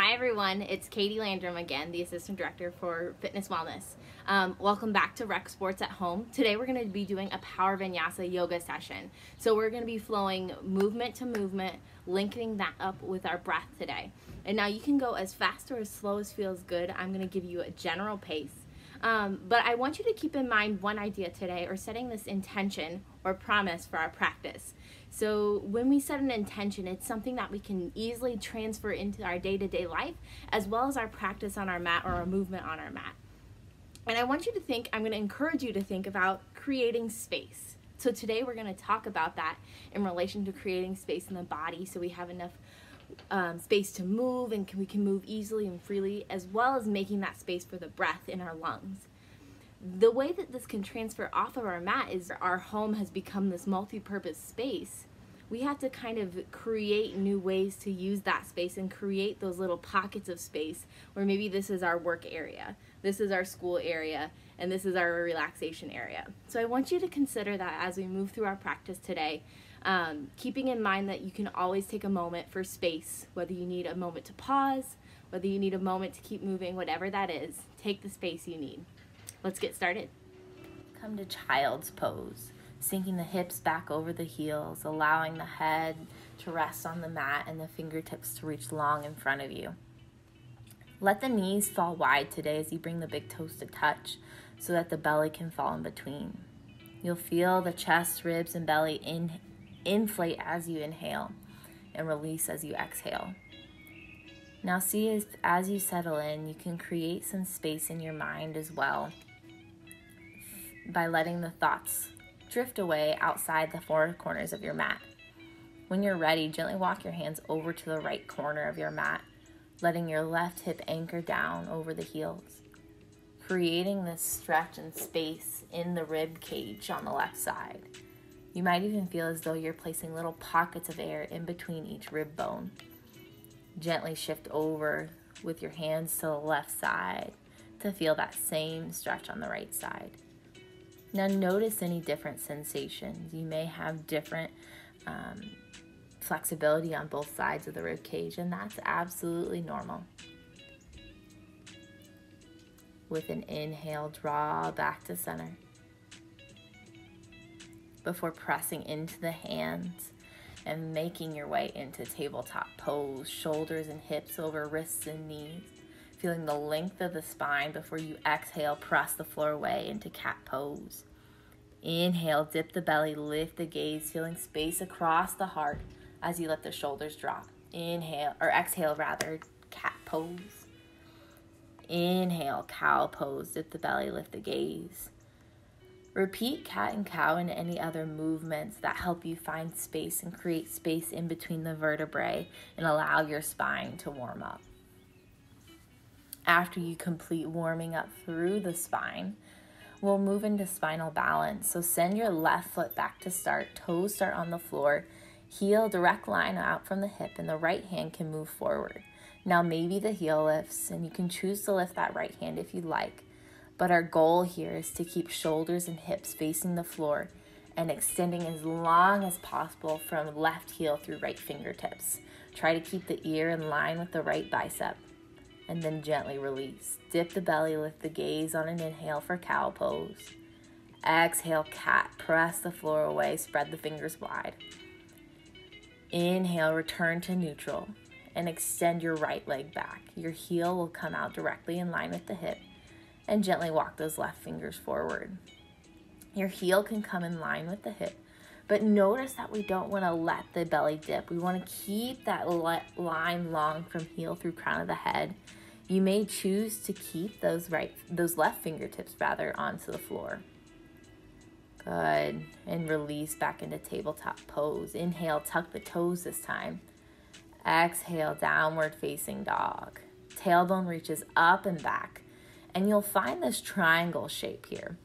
Hi everyone, it's Katie Landrum again, the Assistant Director for Fitness Wellness. Welcome back to Rec Sports at Home. Today we're going to be doing a Power Vinyasa yoga session. So we're going to be flowing movement to movement, linking that up with our breath today. And now you can go as fast or as slow as feels good. I'm going to give you a general pace. But I want you to keep in mind one idea today, or setting this intention or promise for our practice. So when we set an intention, it's something that we can easily transfer into our day-to-day life, as well as our practice on our mat or our movement on our mat. And I want you to think, I'm going to encourage you to think about creating space. So today we're going to talk about that in relation to creating space in the body, so we have enough space to move and we can move easily and freely, as well as making that space for the breath in our lungs. The way that this can transfer off of our mat is our home has become this multi-purpose space. We have to kind of create new ways to use that space and create those little pockets of space where maybe this is our work area, this is our school area, and this is our relaxation area. So I want you to consider that as we move through our practice today, keeping in mind that you can always take a moment for space, whether you need a moment to pause, whether you need a moment to keep moving, whatever that is, take the space you need. Let's get started. Come to child's pose, sinking the hips back over the heels, allowing the head to rest on the mat and the fingertips to reach long in front of you. Let the knees fall wide today as you bring the big toes to touch so that the belly can fall in between. You'll feel the chest, ribs, and belly inflate as you inhale and release as you exhale. Now see if as you settle in, you can create some space in your mind as well by letting the thoughts drift away outside the four corners of your mat. When you're ready, gently walk your hands over to the right corner of your mat, letting your left hip anchor down over the heels, creating this stretch and space in the rib cage on the left side. You might even feel as though you're placing little pockets of air in between each rib bone. Gently shift over with your hands to the left side to feel that same stretch on the right side. Now notice any different sensations. You may have different flexibility on both sides of the rib cage, and that's absolutely normal. With an inhale, draw back to center before pressing into the hands and making your way into tabletop pose, shoulders and hips over wrists and knees, feeling the length of the spine before you exhale, press the floor away into cat pose. Inhale, dip the belly, lift the gaze, feeling space across the heart as you let the shoulders drop. Exhale, cat pose. Inhale, cow pose, dip the belly, lift the gaze. Repeat cat and cow and any other movements that help you find space and create space in between the vertebrae and allow your spine to warm up. After you complete warming up through the spine, we'll move into spinal balance. So send your left foot back to start, toes start on the floor, heel direct line out from the hip, and the right hand can move forward. Now maybe the heel lifts, and you can choose to lift that right hand if you'd like. But our goal here is to keep shoulders and hips facing the floor and extending as long as possible from left heel through right fingertips. Try to keep the ear in line with the right bicep, and then gently release. Dip the belly, lift the gaze on an inhale for cow pose. Exhale, cat, press the floor away, spread the fingers wide. Inhale, return to neutral and extend your right leg back. Your heel will come out directly in line with the hip, and gently walk those left fingers forward. Your heel can come in line with the hip, but notice that we don't want to let the belly dip. We want to keep that line long from heel through crown of the head. You may choose to keep those left fingertips onto the floor. Good. And release back into tabletop pose. Inhale, tuck the toes this time. Exhale, downward facing dog. Tailbone reaches up and back. And you'll find this triangle shape here.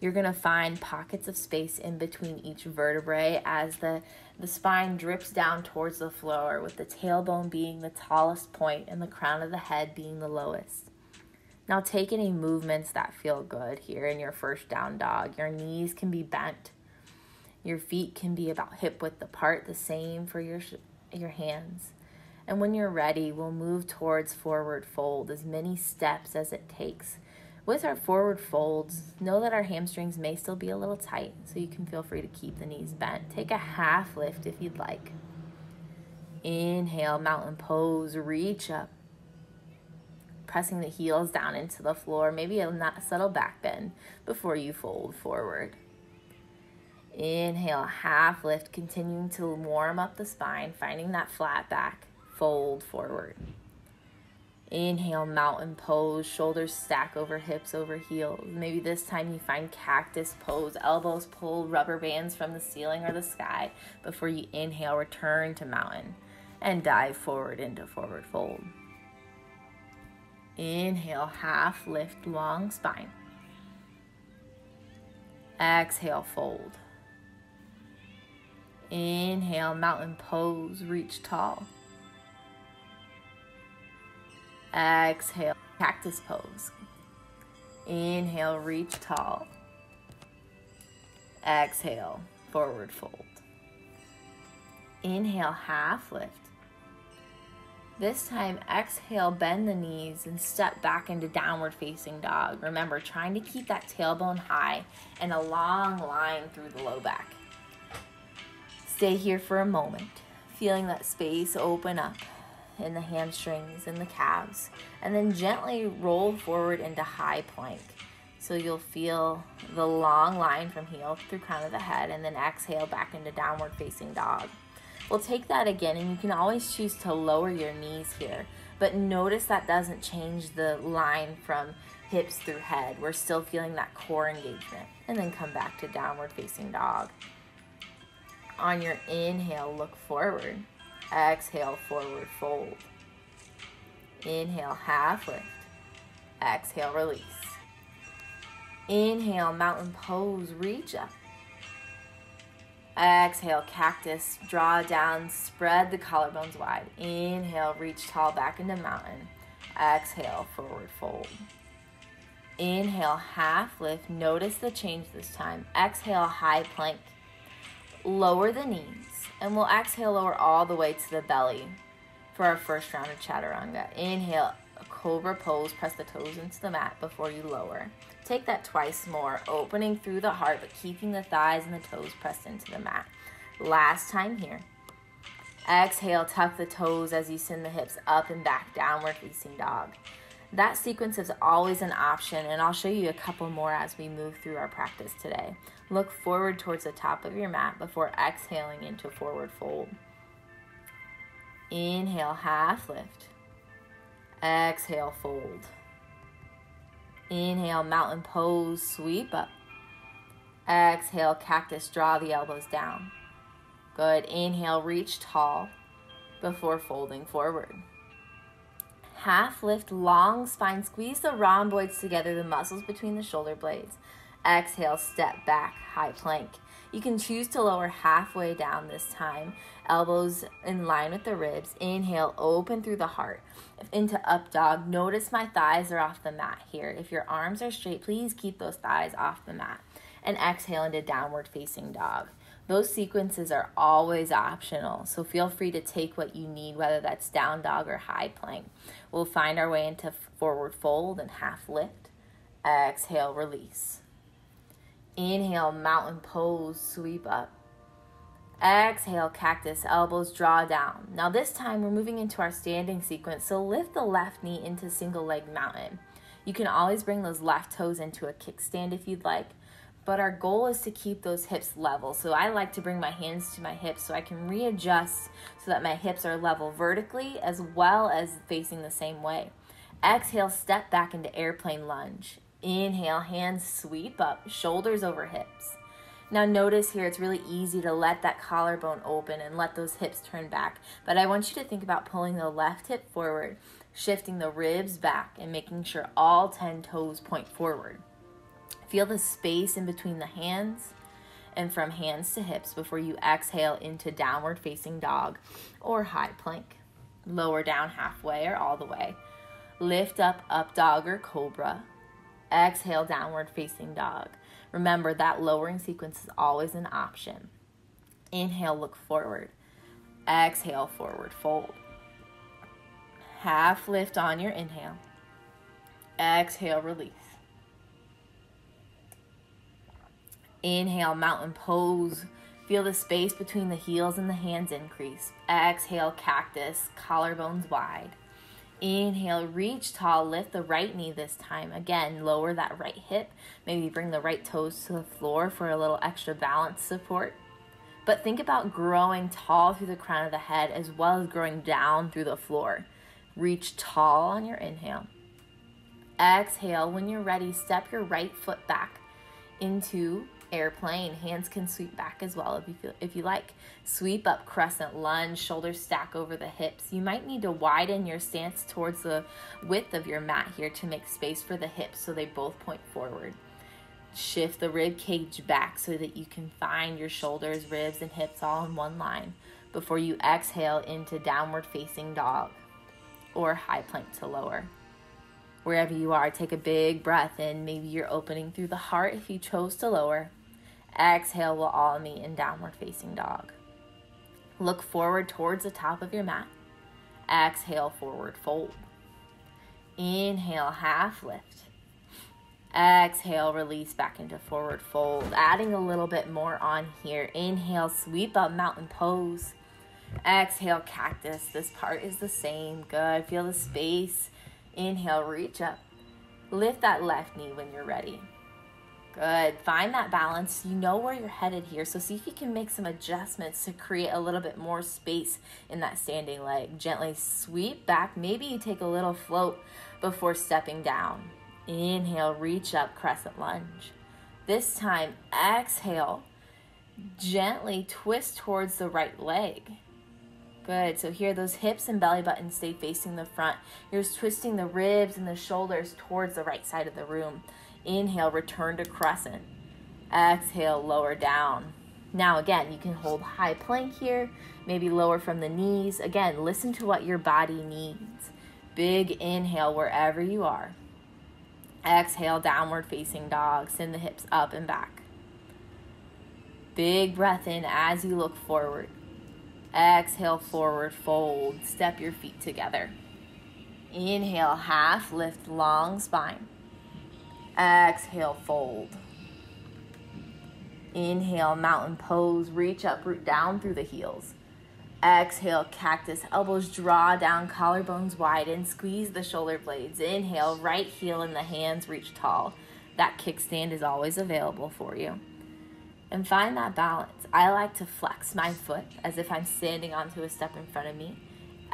You're going to find pockets of space in between each vertebrae as the spine drips down towards the floor, with the tailbone being the tallest point and the crown of the head being the lowest. Now take any movements that feel good here in your first down dog. Your knees can be bent. Your feet can be about hip width apart, the same for your hands. And when you're ready, we'll move towards forward fold, as many steps as it takes. With our forward folds, know that our hamstrings may still be a little tight, so you can feel free to keep the knees bent. Take a half lift if you'd like. Inhale, mountain pose, reach up. Pressing the heels down into the floor, maybe a subtle back bend before you fold forward. Inhale, half lift, continuing to warm up the spine, finding that flat back, fold forward. Inhale, mountain pose, shoulders stack over hips, over heels. Maybe this time you find cactus pose, elbows pull rubber bands from the ceiling or the sky before you inhale, return to mountain, and dive forward into forward fold. Inhale, half lift, long spine. Exhale, fold. Inhale, mountain pose, reach tall. Exhale, cactus pose. Inhale, reach tall. Exhale, forward fold. Inhale, half lift. This time, exhale, bend the knees and step back into downward facing dog. Remember, trying to keep that tailbone high and a long line through the low back. Stay here for a moment, feeling that space open up in the hamstrings and the calves, and then gently roll forward into high plank. So you'll feel the long line from heel through crown of the head, and then exhale back into downward facing dog. We'll take that again, and you can always choose to lower your knees here, but notice that doesn't change the line from hips through head. We're still feeling that core engagement, and then come back to downward facing dog. On your inhale, look forward. Exhale, forward fold. Inhale, half lift. Exhale, release. Inhale, mountain pose, reach up. Exhale, cactus, draw down, spread the collarbones wide. Inhale, reach tall back into mountain. Exhale, forward fold. Inhale, half lift. Notice the change this time. Exhale, high plank. Lower the knees, and we'll exhale, lower all the way to the belly for our first round of chaturanga. Inhale, a cobra pose, press the toes into the mat before you lower. Take that twice more, opening through the heart, but keeping the thighs and the toes pressed into the mat. Last time here. Exhale, tuck the toes as you send the hips up and back, downward facing dog. That sequence is always an option, and I'll show you a couple more as we move through our practice today. Look forward towards the top of your mat before exhaling into forward fold. Inhale, half lift. Exhale, fold. Inhale, mountain pose, sweep up. Exhale, cactus, draw the elbows down. Good. Inhale, reach tall before folding forward. Half lift, long spine, squeeze the rhomboids together, the muscles between the shoulder blades. Exhale, step back, high plank. You can choose to lower halfway down this time, elbows in line with the ribs. Inhale, open through the heart into up dog. Notice my thighs are off the mat here. If your arms are straight, please keep those thighs off the mat. And exhale into downward facing dog. Those sequences are always optional, so feel free to take what you need, whether that's down dog or high plank. We'll find our way into forward fold and half lift. Exhale, release. Inhale, mountain pose, sweep up. Exhale, cactus, elbows draw down. Now this time we're moving into our standing sequence, so lift the left knee into single leg mountain. You can always bring those left toes into a kickstand if you'd like, but our goal is to keep those hips level. So I like to bring my hands to my hips so I can readjust so that my hips are level vertically as well as facing the same way. Exhale, step back into airplane lunge. Inhale, hands sweep up, shoulders over hips. Now notice here, it's really easy to let that collarbone open and let those hips turn back. But I want you to think about pulling the left hip forward, shifting the ribs back, and making sure all 10 toes point forward. Feel the space in between the hands and from hands to hips before you exhale into downward facing dog or high plank. Lower down halfway or all the way. Lift up dog or cobra. Exhale, downward facing dog. Remember that lowering sequence is always an option. Inhale, look forward. Exhale, forward fold. Half lift on your inhale. Exhale, release. Inhale, mountain pose. Feel the space between the heels and the hands increase. Exhale, cactus, collarbones wide. Inhale, reach tall, lift the right knee this time. Again, lower that right hip. Maybe bring the right toes to the floor for a little extra balance support. But think about growing tall through the crown of the head as well as growing down through the floor. Reach tall on your inhale. Exhale, when you're ready, step your right foot back into airplane. Hands can sweep back as well if you like. Sweep up, crescent lunge, shoulders stack over the hips. You might need to widen your stance towards the width of your mat here to make space for the hips so they both point forward. Shift the rib cage back so that you can find your shoulders, ribs, and hips all in one line before you exhale into downward facing dog or high plank to lower. Wherever you are, take a big breath in. Maybe you're opening through the heart if you chose to lower. Exhale, we'll all meet in downward facing dog. Look forward towards the top of your mat. Exhale, forward fold. Inhale, half lift. Exhale, release back into forward fold. Adding a little bit more on here. Inhale, sweep up, mountain pose. Exhale, cactus. This part is the same. Good. Feel the space. Inhale, reach up. Lift that left knee when you're ready. Good. Find that balance. You know where you're headed here, so see if you can make some adjustments to create a little bit more space in that standing leg. Gently sweep back. Maybe you take a little float before stepping down. Inhale, reach up, crescent lunge. This time, exhale, gently twist towards the right leg. Good. So here, those hips and belly button stay facing the front. You're twisting the ribs and the shoulders towards the right side of the room. Inhale, return to crescent. Exhale, lower down. Now again, you can hold high plank here, maybe lower from the knees. Again, listen to what your body needs. Big inhale wherever you are. Exhale, downward facing dog. Send the hips up and back. Big breath in as you look forward. Exhale, forward fold. Step your feet together. Inhale, half lift, long spine. Exhale, fold. Inhale, mountain pose. Reach up, root down through the heels. Exhale, cactus. Elbows draw down, collarbones widen. Squeeze the shoulder blades. Inhale, right heel and the hands reach tall. That kickstand is always available for you. And find that balance. I like to flex my foot as if I'm standing onto a step in front of me.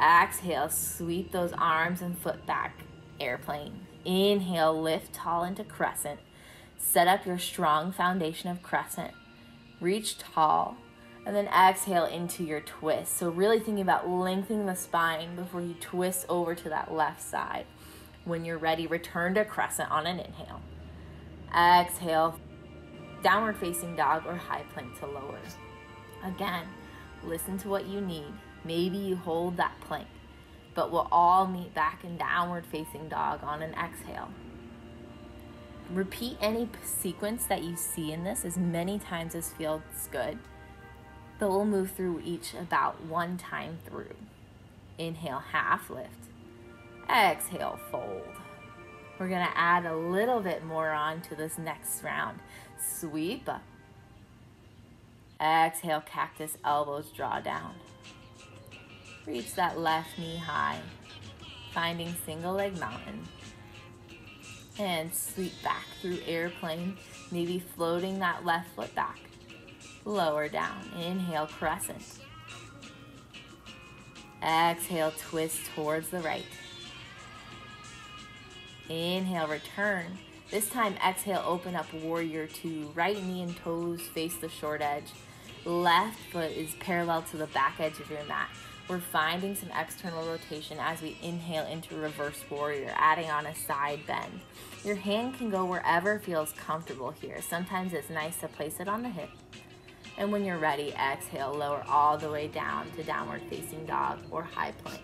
Exhale, sweep those arms and foot back. Airplane. Inhale, lift tall into crescent. Set up your strong foundation of crescent. Reach tall. And then exhale into your twist. So really thinking about lengthening the spine before you twist over to that left side. When you're ready, return to crescent on an inhale. Exhale, downward facing dog or high plank to lower. Again, listen to what you need. Maybe you hold that plank, but we'll all meet back in downward facing dog on an exhale. Repeat any sequence that you see in this as many times as feels good, but we'll move through each about one time through. Inhale, half lift. Exhale, fold. We're going to add a little bit more on to this next round. Sweep up. Exhale, cactus, elbows draw down. Reach that left knee high, finding single leg mountain. And sweep back through airplane, maybe floating that left foot back. Lower down. Inhale, crescent. Exhale, twist towards the right. Inhale, return. This time, exhale, open up warrior two. Right knee and toes face the short edge. Left foot is parallel to the back edge of your mat. We're finding some external rotation as we inhale into reverse warrior, adding on a side bend. Your hand can go wherever feels comfortable here. Sometimes it's nice to place it on the hip. And when you're ready, exhale, lower all the way down to downward facing dog or high plank.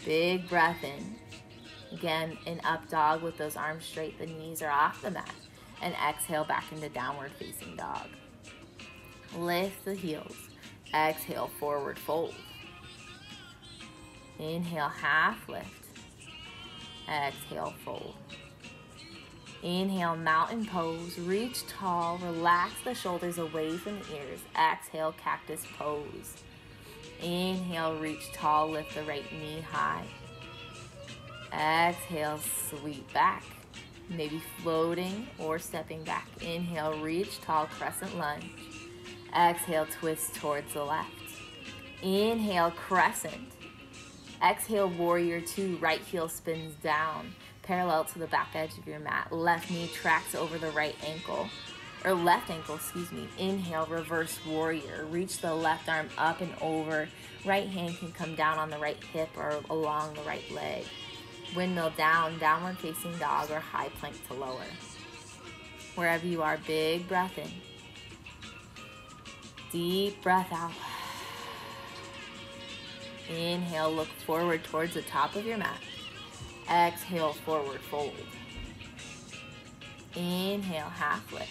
Big breath in. Again, in up dog with those arms straight, the knees are off the mat. And exhale back into downward facing dog. Lift the heels. Exhale, forward fold. Inhale, half lift. Exhale, fold. Inhale, mountain pose. Reach tall. Relax the shoulders away from the ears. Exhale, cactus pose. Inhale, reach tall. Lift the right knee high. Exhale, sweep back. Maybe floating or stepping back. Inhale, reach tall, crescent lunge. Exhale, twist towards the left. Inhale, crescent. Exhale, warrior two. Right heel spins down, parallel to the back edge of your mat. Left knee tracks over the right ankle, or left ankle, excuse me. Inhale, reverse warrior. Reach the left arm up and over. Right hand can come down on the right hip or along the right leg. Windmill down, downward facing dog, or high plank to lower. Wherever you are, big breath in. Deep breath out. Inhale, look forward towards the top of your mat. Exhale, forward fold. Inhale, half lift.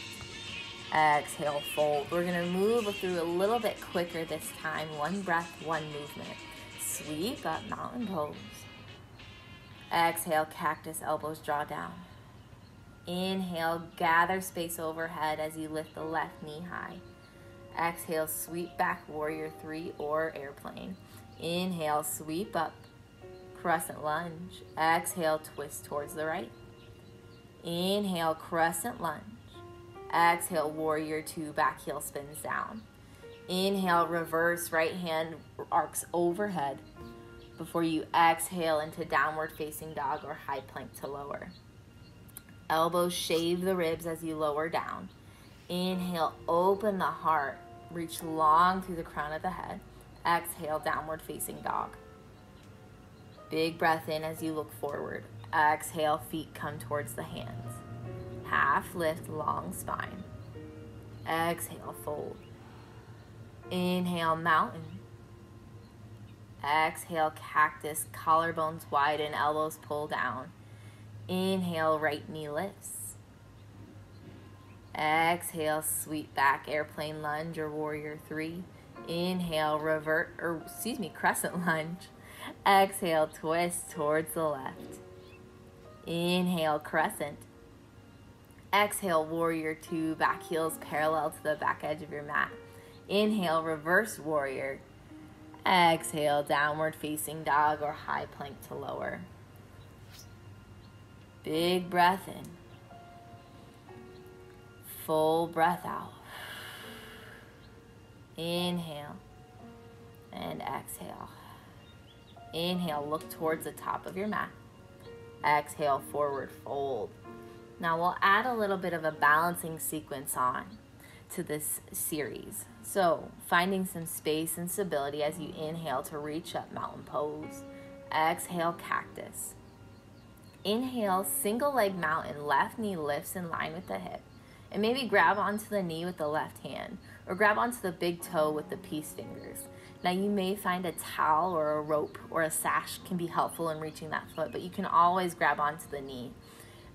Exhale, fold. We're going to move through a little bit quicker this time. One breath, one movement. Sweep up, mountain pose. Exhale, cactus, elbows draw down. Inhale, gather space overhead as you lift the left knee high. Exhale, sweep back, warrior three or airplane. Inhale, sweep up, crescent lunge. Exhale, twist towards the right. Inhale, crescent lunge. Exhale, warrior two, back heel spins down. Inhale, reverse, right hand arcs overhead before you exhale into downward facing dog or high plank to lower. Elbows shave the ribs as you lower down. Inhale, open the heart. Reach long through the crown of the head. Exhale, downward facing dog. Big breath in as you look forward. Exhale, feet come towards the hands. Half lift, long spine. Exhale, fold. Inhale, mountain. Exhale, cactus, collarbones widen, elbows pull down. Inhale, right knee lifts. Exhale, sweep back, airplane lunge or warrior three. Inhale, crescent lunge. Exhale, twist towards the left. Inhale, crescent. Exhale, warrior two, back heels parallel to the back edge of your mat. Inhale, reverse warrior. Exhale, downward facing dog or high plank to lower. Big breath in. Full breath out. Inhale and exhale. Inhale, look towards the top of your mat. Exhale, forward fold. Now we'll add a little bit of a balancing sequence on to this series. So finding some space and stability as you inhale to reach up, mountain pose. Exhale, cactus. Inhale, single leg mountain, left knee lifts in line with the hip. And maybe grab onto the knee with the left hand, or grab onto the big toe with the peace fingers. Now you may find a towel or a rope or a sash can be helpful in reaching that foot, but you can always grab onto the knee.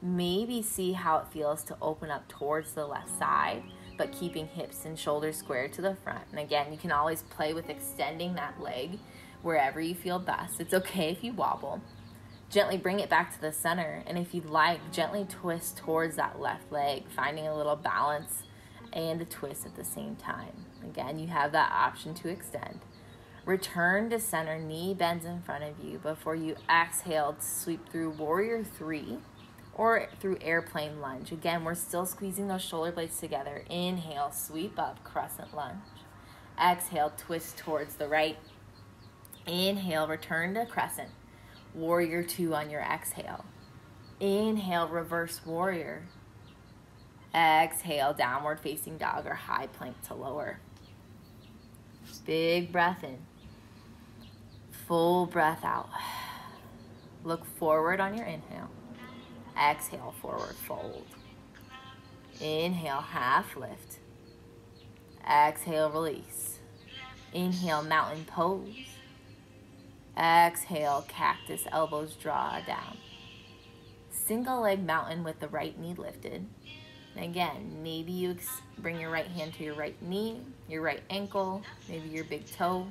Maybe see how it feels to open up towards the left side, but keeping hips and shoulders square to the front. And again, you can always play with extending that leg wherever you feel best. It's okay if you wobble. Gently bring it back to the center, and if you'd like, gently twist towards that left leg, finding a little balance and a twist at the same time. Again, you have that option to extend. Return to center, knee bends in front of you before you exhale to sweep through warrior three or through airplane lunge. Again, we're still squeezing those shoulder blades together. Inhale, sweep up, crescent lunge. Exhale, twist towards the right. Inhale, return to crescent. Warrior two on your exhale. Inhale, reverse warrior. Exhale, downward facing dog or high plank to lower. Big breath in. Full breath out. Look forward on your inhale. Exhale, forward fold. Inhale, half lift. Exhale, release. Inhale, mountain pose. Exhale, cactus, elbows draw down. Single leg mountain with the right knee lifted. And again, maybe you bring your right hand to your right knee, your right ankle, maybe your big toe.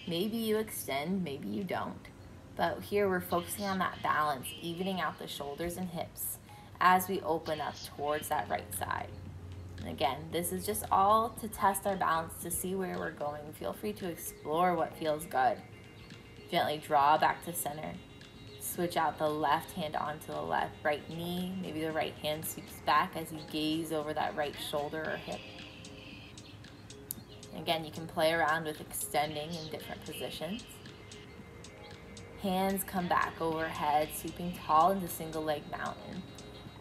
Maybe you extend, maybe you don't. But here we're focusing on that balance, evening out the shoulders and hips as we open up towards that right side. And again, this is just all to test our balance, to see where we're going. Feel free to explore what feels good. Gently draw back to center. Switch out the left hand onto the left right knee. Maybe the right hand sweeps back as you gaze over that right shoulder or hip. Again, you can play around with extending in different positions. Hands come back overhead, sweeping tall into single leg mountain.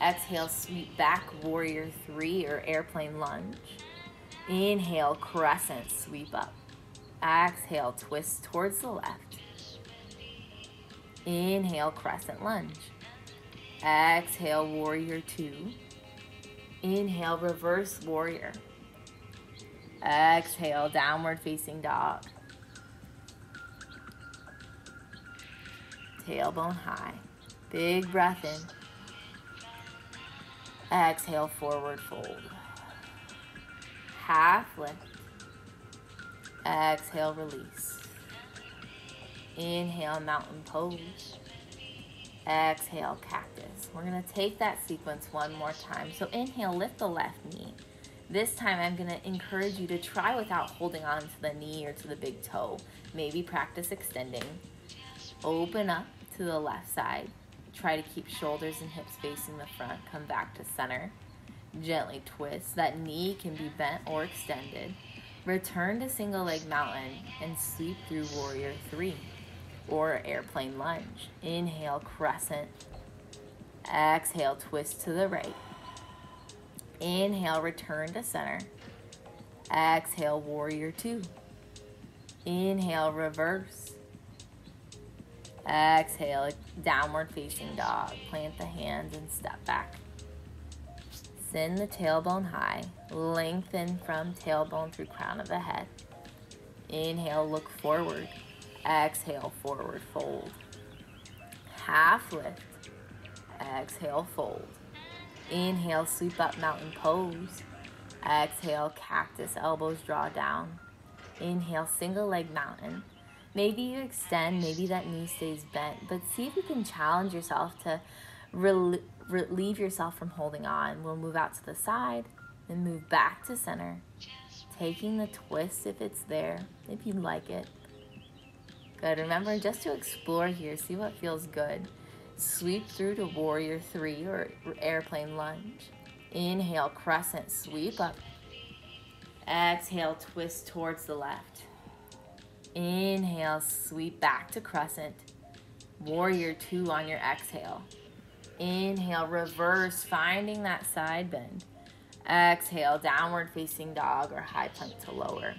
Exhale, sweep back, warrior three or airplane lunge. Inhale, crescent, sweep up. Exhale, twist towards the left. Inhale, crescent lunge. Exhale, warrior two. Inhale, reverse warrior. Exhale, downward facing dog. Tailbone high. Big breath in. Exhale, forward fold. Half lift. Exhale, release. Inhale, mountain pose. Exhale, cactus. We're going to take that sequence one more time. So inhale, lift the left knee. This time I'm going to encourage you to try without holding on to the knee or to the big toe. Maybe practice extending. Open up to the left side. Try to keep shoulders and hips facing the front. Come back to center. Gently twist. That knee can be bent or extended. Return to single leg mountain and sweep through warrior three or airplane lunge. Inhale, crescent. Exhale, twist to the right. Inhale, return to center. Exhale, warrior two. Inhale, reverse. Exhale, downward facing dog. Plant the hands and step back. Send the tailbone high. Lengthen from tailbone through crown of the head. Inhale, look forward. Exhale, forward fold. Half lift. Exhale, fold. Inhale, sweep up, mountain pose. Exhale, cactus, elbows draw down. Inhale, single leg mountain. Maybe you extend, maybe that knee stays bent, but see if you can challenge yourself to relieve yourself from holding on. We'll move out to the side, then move back to center, taking the twist if it's there, if you like it. Good. Remember just to explore here, see what feels good. Sweep through to warrior three or airplane lunge. Inhale, crescent, sweep up. Exhale, twist towards the left. Inhale, sweep back to crescent. Warrior two on your exhale. Inhale, reverse, finding that side bend. Exhale, downward facing dog or high plank to lower.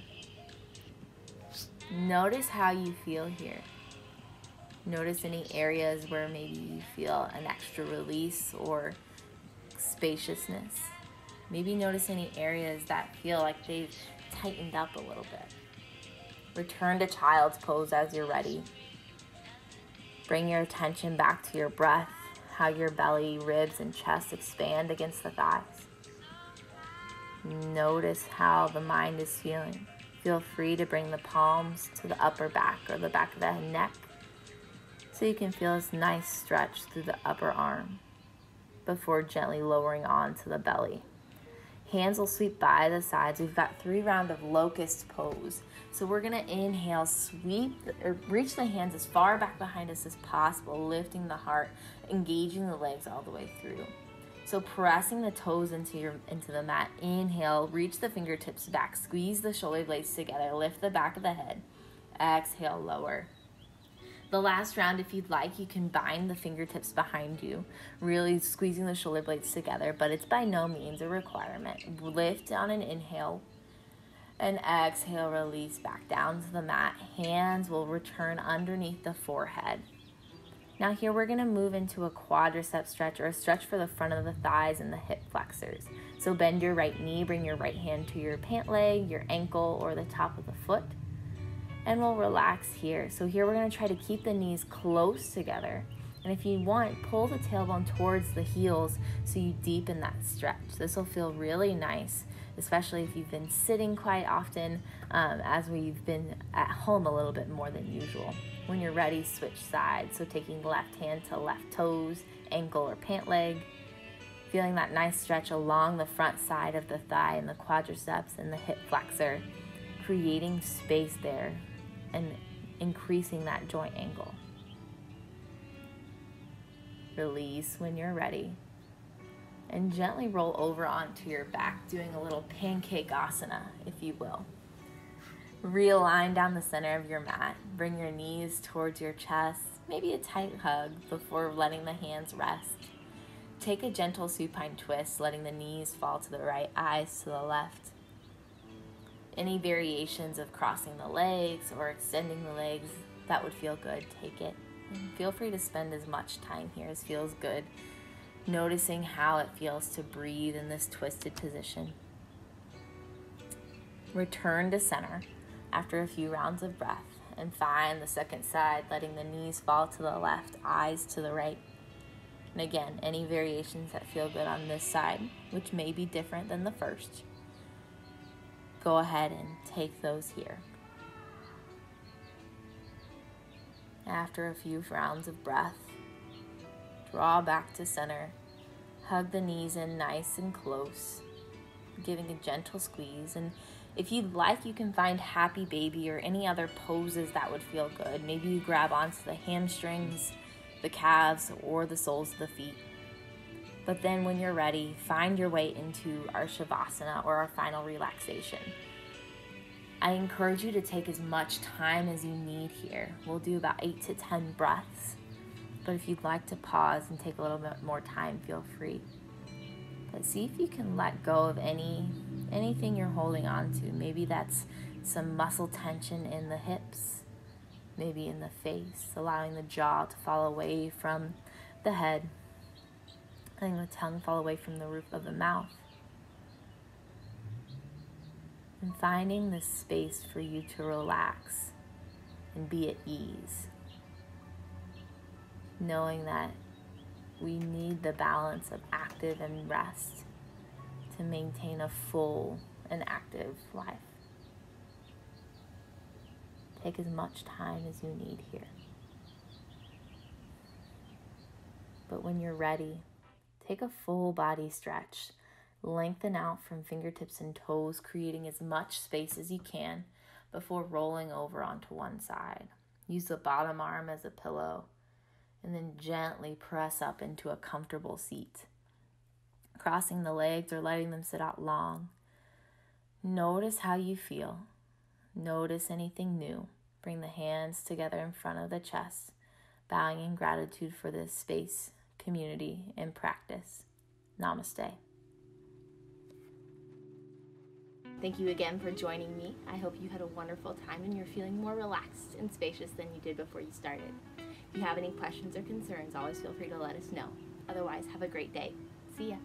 Notice how you feel here. Notice any areas where maybe you feel an extra release or spaciousness. Maybe notice any areas that feel like they've tightened up a little bit. Return to child's pose as you're ready. Bring your attention back to your breath, how your belly, ribs, and chest expand against the thighs. Notice how the mind is feeling. Feel free to bring the palms to the upper back or the back of the neck so you can feel this nice stretch through the upper arm before gently lowering onto the belly. Hands will sweep by the sides. We've got 3 rounds of locust pose. So we're gonna inhale, sweep, or reach the hands as far back behind us as possible, lifting the heart, engaging the legs all the way through. So pressing the toes into the mat. Inhale, reach the fingertips back, squeeze the shoulder blades together, lift the back of the head. Exhale, lower. The last round, if you'd like, you can bind the fingertips behind you, really squeezing the shoulder blades together, but it's by no means a requirement. Lift on an inhale, and exhale, release back down to the mat. Hands will return underneath the forehead. Now here we're gonna move into a quadricep stretch, or a stretch for the front of the thighs and the hip flexors. So bend your right knee, bring your right hand to your pant leg, your ankle, or the top of the foot. And we'll relax here. So here we're gonna try to keep the knees close together And if you want, pull the tailbone towards the heels so you deepen that stretch. This will feel really nice, especially if you've been sitting quite often, as we've been at home a little bit more than usual. When you're ready, switch sides. So taking left hand to left toes, ankle or pant leg. Feeling that nice stretch along the front side of the thigh and the quadriceps and the hip flexor, creating space there and increasing that joint angle. Release when you're ready. And gently roll over onto your back, doing a little pancake asana, if you will. Realign down the center of your mat. Bring your knees towards your chest, maybe a tight hug before letting the hands rest. Take a gentle supine twist, letting the knees fall to the right, eyes to the left. Any variations of crossing the legs or extending the legs that would feel good, take it. And feel free to spend as much time here as feels good, noticing how it feels to breathe in this twisted position. Return to center after a few rounds of breath and find the second side, letting the knees fall to the left, eyes to the right. And again, any variations that feel good on this side, which may be different than the first, go ahead and take those here. After a few rounds of breath, draw back to center. Hug the knees in nice and close, giving a gentle squeeze. And if you'd like, you can find happy baby or any other poses that would feel good. Maybe you grab onto the hamstrings, the calves, or the soles of the feet. But then when you're ready, find your way into our Shavasana, or our final relaxation. I encourage you to take as much time as you need here. We'll do about 8 to 10 breaths. But if you'd like to pause and take a little bit more time, feel free. But see if you can let go of anything you're holding on to. Maybe that's some muscle tension in the hips, maybe in the face, allowing the jaw to fall away from the head, letting the tongue fall away from the roof of the mouth. And finding this space for you to relax and be at ease. Knowing that we need the balance of active and rest to maintain a full and active life. Take as much time as you need here. But when you're ready, take a full body stretch. Lengthen out from fingertips and toes, creating as much space as you can before rolling over onto one side. Use the bottom arm as a pillow, and then gently press up into a comfortable seat. Crossing the legs or letting them sit out long. Notice how you feel. Notice anything new. Bring the hands together in front of the chest, bowing in gratitude for this space, community, and practice. Namaste. Thank you again for joining me. I hope you had a wonderful time and you're feeling more relaxed and spacious than you did before you started. If you have any questions or concerns, always feel free to let us know. Otherwise, have a great day. See ya.